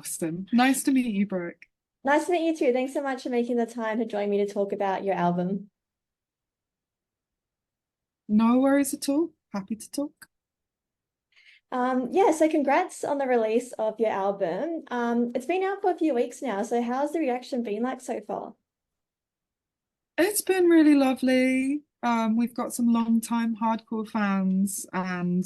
Awesome. Nice to meet you, Brooke. Nice to meet you too. Thanks so much for making the time to join me to talk about your album. No worries at all. Happy to talk. Yeah, so congrats on the release of your album. It's been out for a few weeks now, so how's the reaction been like so far? It's been really lovely. We've got some long-time hardcore fans, and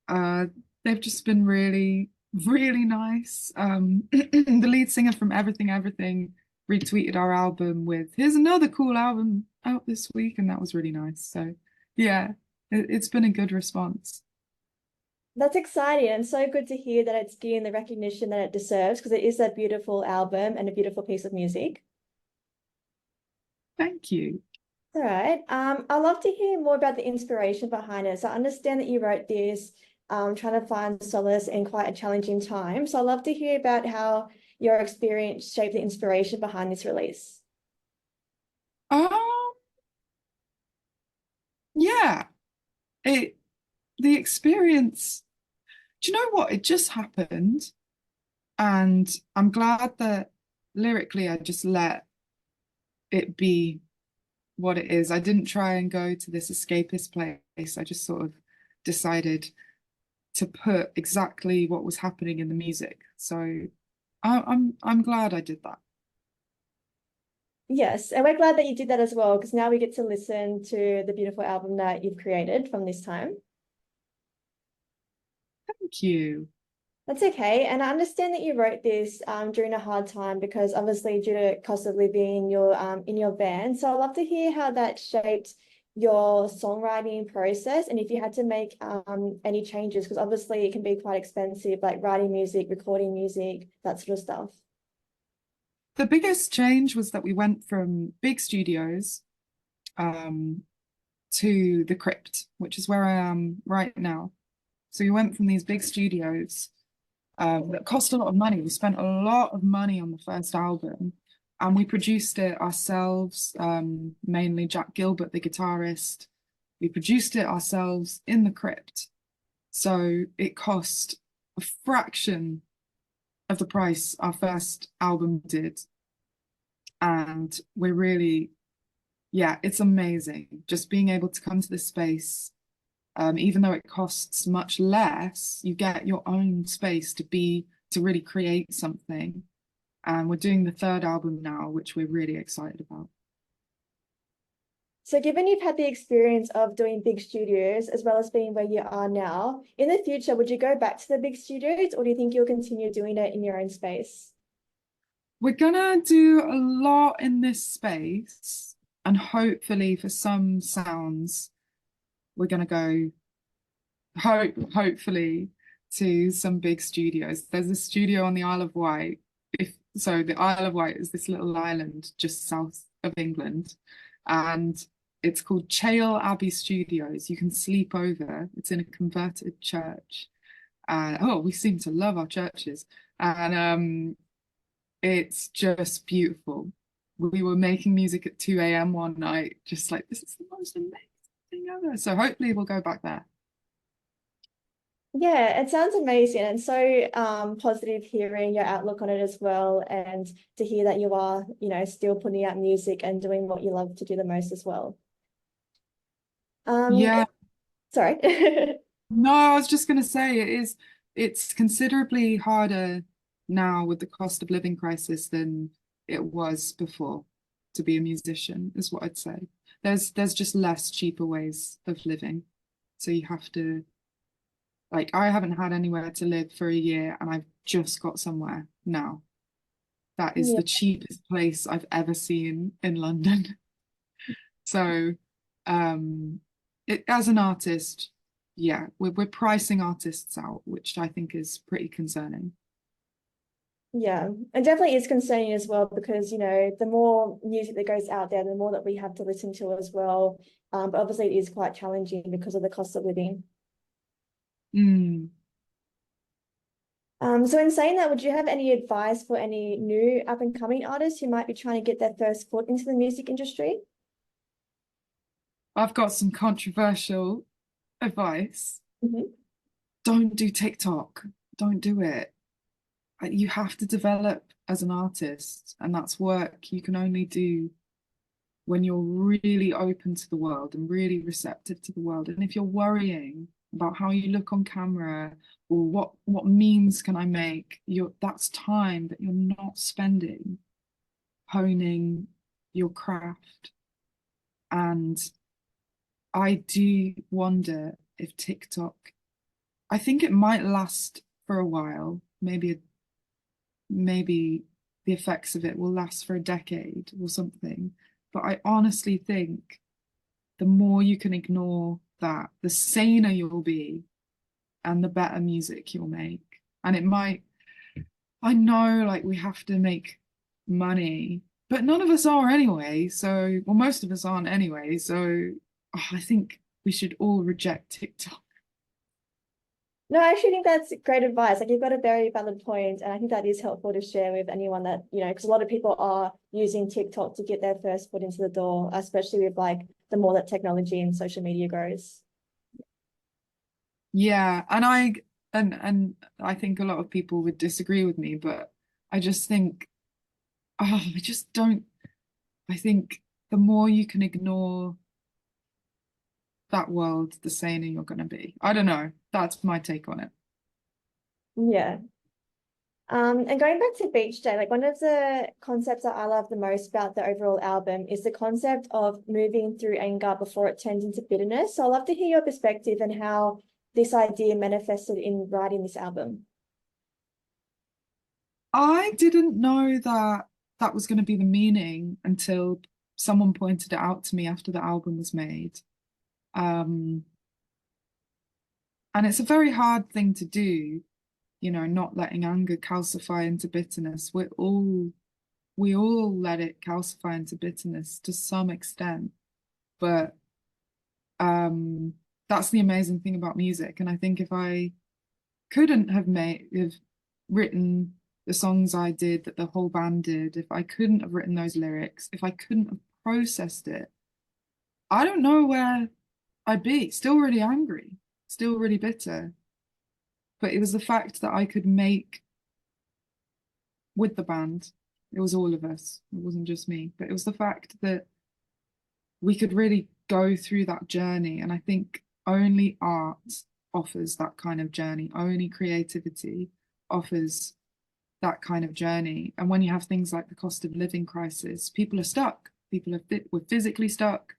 uh, they've just been really, really nice. The lead singer from Everything Everything retweeted our album with, "Here's another cool album out this week," and that was really nice. So, yeah, it's been a good response. That's exciting and so good to hear that it's getting the recognition that it deserves because it is a beautiful album and a beautiful piece of music. Thank you. All right. I'd love to hear more about the inspiration behind it. So I understand that you wrote this trying to find solace in quite a challenging time. So I'd love to hear about how your experience shaped the inspiration behind this release. Um, yeah, it the experience. Do you know what? It just happened. And I'm glad that lyrically I just let it be what it is. I didn't try and go to this escapist place. I just sort of decided to put exactly what was happening in the music. So I'm glad I did that. Yes, and we're glad that you did that as well, because now we get to listen to the beautiful album that you've created from this time. Thank you. That's okay. And I understand that you wrote this during a hard time because obviously due to cost of living, you're in your van. So I'd love to hear how that shaped your songwriting process and if you had to make any changes, because obviously it can be quite expensive, like writing music, recording music, that sort of stuff. The biggest change was that we went from big studios um, to the Crypt, which is where I am right now. So we went from these big studios that cost a lot of money. We spent a lot of money on the first album and we produced it ourselves, mainly Jack Gilbert, the guitarist. We produced it ourselves in the crypt. So it cost a fraction of the price our first album did. And we're really, yeah, it's amazing just being able to come to this space. Even though it costs much less, you get your own space to really create something. And we're doing the third album now, which we're really excited about. So given you've had the experience of doing big studios as well as being where you are now, in the future, would you go back to the big studios or do you think you'll continue doing it in your own space? We're gonna do a lot in this space, and hopefully for some sounds, we're gonna go hopefully to some big studios. There's a studio on the Isle of Wight. If so, the Isle of Wight is this little island just south of England, and it's called Chale Abbey Studios. You can sleep over. It's in a converted church. Oh, we seem to love our churches, and it's just beautiful. We were making music at 2 a.m. one night, just like this is the most amazing thing ever. So hopefully we'll go back there. Yeah, it sounds amazing and so positive hearing your outlook on it as well and to hear that you are, still putting out music and doing what you love to do the most as well. Um, Yeah, sorry. no, I was just going to say it's considerably harder now with the cost of living crisis than it was before to be a musician, is what I'd say. There's just less cheaper ways of living. So you have to like I haven't had anywhere to live for a year and I've just got somewhere now. That is Yeah. the cheapest place I've ever seen in London. So as an artist, yeah, we're pricing artists out, which I think is pretty concerning. Yeah, and definitely is concerning as well because, the more music that goes out there, the more that we have to listen to as well. But obviously it is quite challenging because of the cost of living. Mm. So in saying that, would you have any advice for any new up and coming artists who might be trying to get their first foot into the music industry? I've got some controversial advice. Mhm. Don't do TikTok. Don't do it. you have to develop as an artist, and that's work you can only do when you're really open to the world and really receptive to the world. And if you're worrying about how you look on camera or what memes can I make, that's time that you're not spending honing your craft. And I do wonder if TikTok, I think it might last for a while, maybe the effects of it will last for a decade or something. But I honestly think the more you can ignore that, the saner you'll be and the better music you'll make. And it might, I know like we have to make money, but none of us are anyway. So, well, most of us aren't anyway. So I think we should all reject TikTok. No, I actually think that's great advice. Like you've got a very valid point, and I think that is helpful to share with anyone that, because a lot of people are using TikTok to get their first foot into the door, especially with like the more that technology and social media grows. Yeah, and I think a lot of people would disagree with me, but I just think, I just don't. I think the more you can ignore that world, the saner you're going to be. I don't know. That's my take on it. Yeah. And going back to Beach Day, like one of the concepts that I love the most about the overall album is the concept of moving through anger before it turns into bitterness. So I'd love to hear your perspective and how this idea manifested in writing this album. I didn't know that that was going to be the meaning until someone pointed it out to me after the album was made. Um, and it's a very hard thing to do, not letting anger calcify into bitterness. We all let it calcify into bitterness to some extent, but um, that's the amazing thing about music. And I think if I couldn't have written the songs I did, that the whole band did, if I couldn't have written those lyrics, if I couldn't have processed it, I don't know where I'd be. Still really angry, still really bitter. But it was the fact that I could make with the band, it was all of us, it wasn't just me, but it was the fact that we could really go through that journey. And I think only art offers that kind of journey, only creativity offers that kind of journey. And when you have things like the cost of living crisis, people are stuck. We're physically stuck.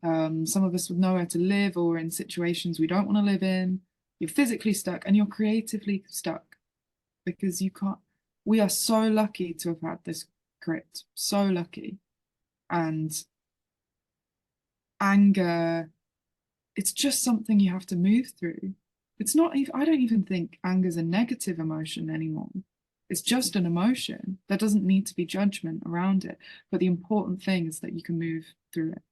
Some of us with nowhere to live or in situations we don't want to live in. You're physically stuck and you're creatively stuck because you can't. We are so lucky to have had this crypt, so lucky. And anger, it's just something you have to move through. It's not even, I don't even think anger's a negative emotion anymore. It's just an emotion. There doesn't need to be judgment around it. But the important thing is that you can move through it.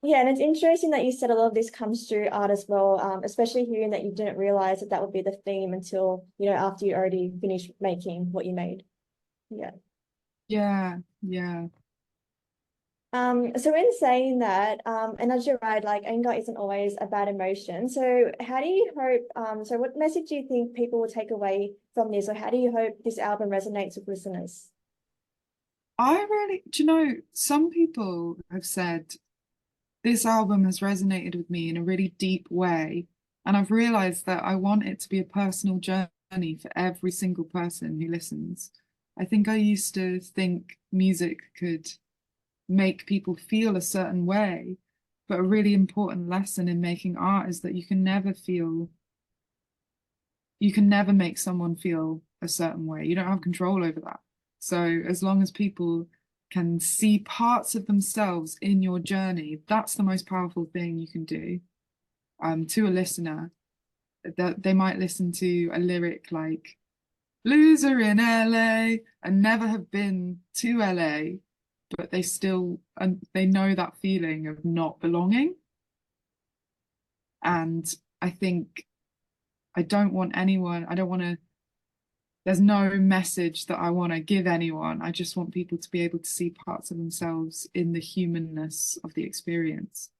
Yeah, and it's interesting that you said a lot of this comes through art as well, especially hearing that you didn't realize that that would be the theme until, after you already finished making what you made. Yeah. Yeah, yeah. So in saying that, and as you're right, like anger isn't always a bad emotion. So how do you hope, so what message do you think people will take away from this, or how do you hope this album resonates with listeners? Do you know, some people have said this album has resonated with me in a really deep way. And I've realized that I want it to be a personal journey for every single person who listens. I think I used to think music could make people feel a certain way, but a really important lesson in making art is that you can never make someone feel a certain way. You don't have control over that. So as long as people can see parts of themselves in your journey, that's the most powerful thing you can do. To a listener, that they might listen to a lyric like "loser in LA" and never have been to LA, but and they know that feeling of not belonging. And I think I don't want to, there's no message that I want to give anyone. I just want people to be able to see parts of themselves in the humanness of the experience.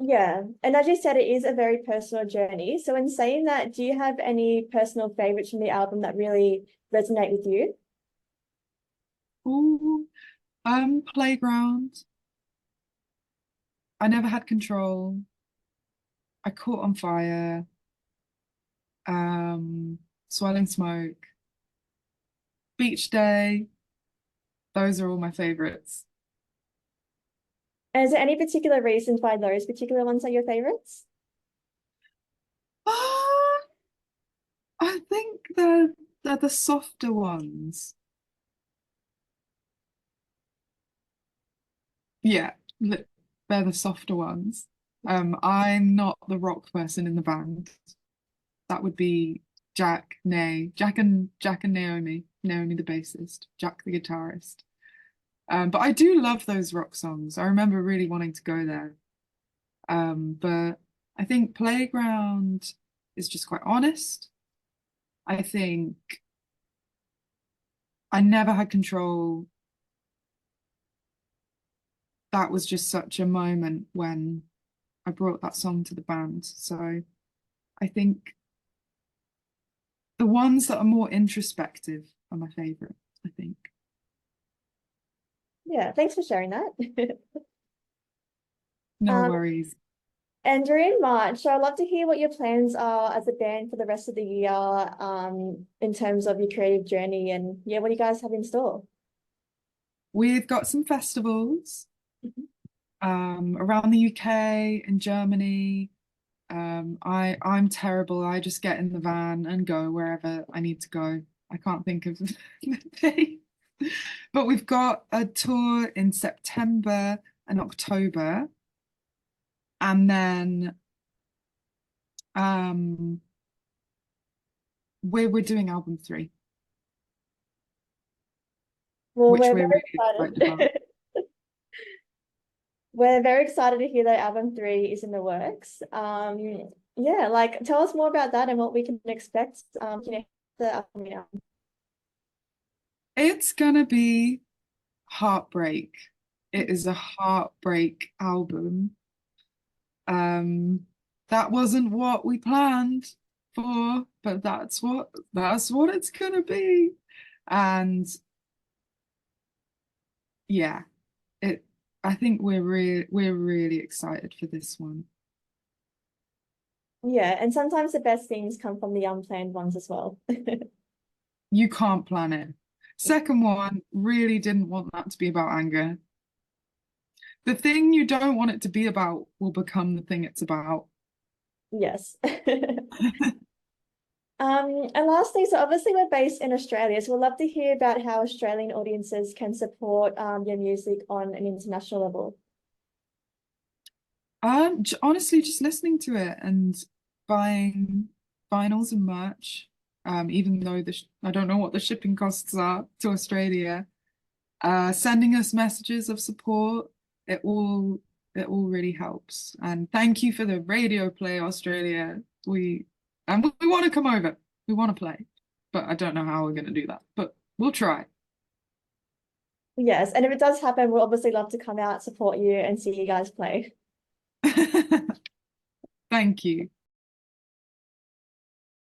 Yeah, and as you said, it is a very personal journey. So in saying that, do you have any personal favorites from the album that really resonate with you? Ooh, Playground. I never had control. I caught on fire. Um, Swelling Smoke. Beach Day. Those are all my favorites. And is there any particular reasons why those particular ones are your favorites? Ah, I think they're the softer ones. Yeah, they're the softer ones. I'm not the rock person in the band. That would be Jack and Naomi the bassist, Jack the guitarist. But I do love those rock songs. I remember really wanting to go there. But I think Playground is just quite honest. I think I never had control. That was just such a moment when I brought that song to the band. So I think the ones that are more introspective are my favorite, I think. Yeah, thanks for sharing that. No Um, worries. and during March, so I'd love to hear what your plans are as a band for the rest of the year, in terms of your creative journey and yeah, what do you guys have in store? We've got some festivals Mhm. around the UK and Germany. I'm terrible. I just get in the van and go wherever I need to go. I can't think of the day. But we've got a tour in September and October, and then um, we're doing album 3, Well, which we're we're very really excited about. excited. We're very excited to hear that album 3 is in the works. Yeah, like tell us more about that and what we can expect, the upcoming album. It's gonna be heartbreak. It is a heartbreak album. Um, that wasn't what we planned for, but that's what it's gonna be. And yeah, it I think we're really excited for this one. Yeah, and sometimes the best things come from the unplanned ones as well. You can't plan it. Second one, really didn't want that to be about anger. The thing you don't want it to be about will become the thing it's about. Yes. And lastly, so obviously we're based in Australia, so we'd love to hear about how Australian audiences can support your music on an international level. Honestly, just listening to it and buying vinyls and merch, even though I don't know what the shipping costs are to Australia, sending us messages of support, it all it all really helps. And thank you for the radio play, Australia. We want to come over. We want to play, but I don't know how we're going to do that, but we'll try. Yes, and if it does happen, we'll obviously love to come out, support you, and see you guys play. Thank you.